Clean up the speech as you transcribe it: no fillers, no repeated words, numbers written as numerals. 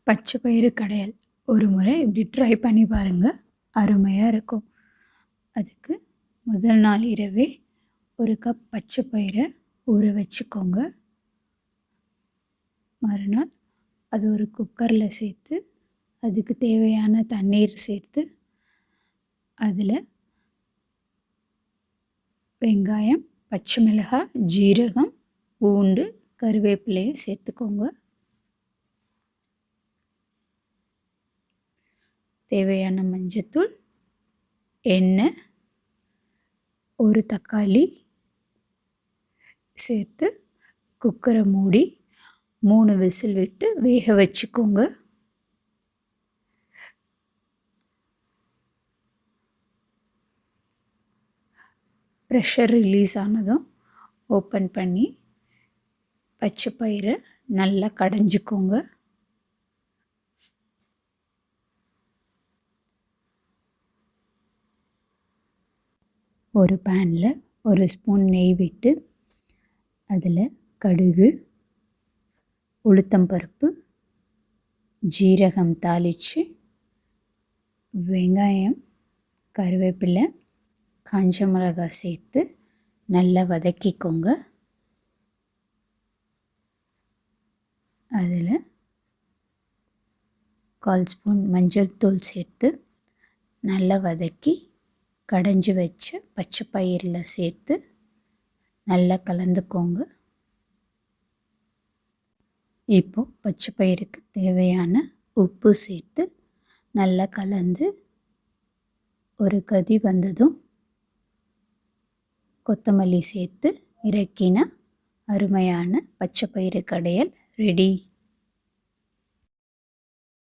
பச்சை பயிறு கடையல் ஒரு முறை இப்படி ட்ரை பண்ணி பாருங்கள், அருமையாக இருக்கும். அதுக்கு முதல் நாள் இரவே ஒரு கப் பச்சை பயிரை ஊற வச்சுக்கோங்க. மறுநாள் அது ஒரு குக்கரில் சேர்த்து அதுக்கு தேவையான தண்ணீர் சேர்த்து அதில் வெங்காயம், பச்சை மிளகாய், ஜீரகம், பூண்டு, கருவேப்பிலையை சேர்த்துக்கோங்க. தேவையான மஞ்சத்தூள், எண்ணெய், ஒரு தக்காளி சேர்த்து குக்கரை மூடி 3 விசில் விட்டு வேக வச்சுக்கோங்க. ப்ரெஷர் ரிலீஸ் ஆனதும் ஓப்பன் பண்ணி பச்சை பயிரை நல்லா கடைஞ்சிக்கோங்க. ஒரு பேனில் 1 ஸ்பூன் நெய் விட்டு அதில் கடுகு, உளுத்தம்பருப்பு, ஜீரகம் தாளித்து வெங்காயம், கருவேப்பிலை, காஞ்ச மிளகாய் சேர்த்து நல்லா வதக்கிக்கோங்க. அதில் 1/4 ஸ்பூன் மஞ்சள் தூள் சேர்த்து நல்லா வதக்கி கடைஞ்சி வச்ச பச்சை பயிரில் சேர்த்து நல்லா கலந்துக்கோங்க. இப்போது பச்சை பயிருக்கு தேவையான உப்பு சேர்த்து நல்லா கலந்து ஒரு கொதி வந்ததும் கொத்தமல்லி சேர்த்து இறக்கினா அருமையான பச்சை பயிறு கடையல் ரெடி.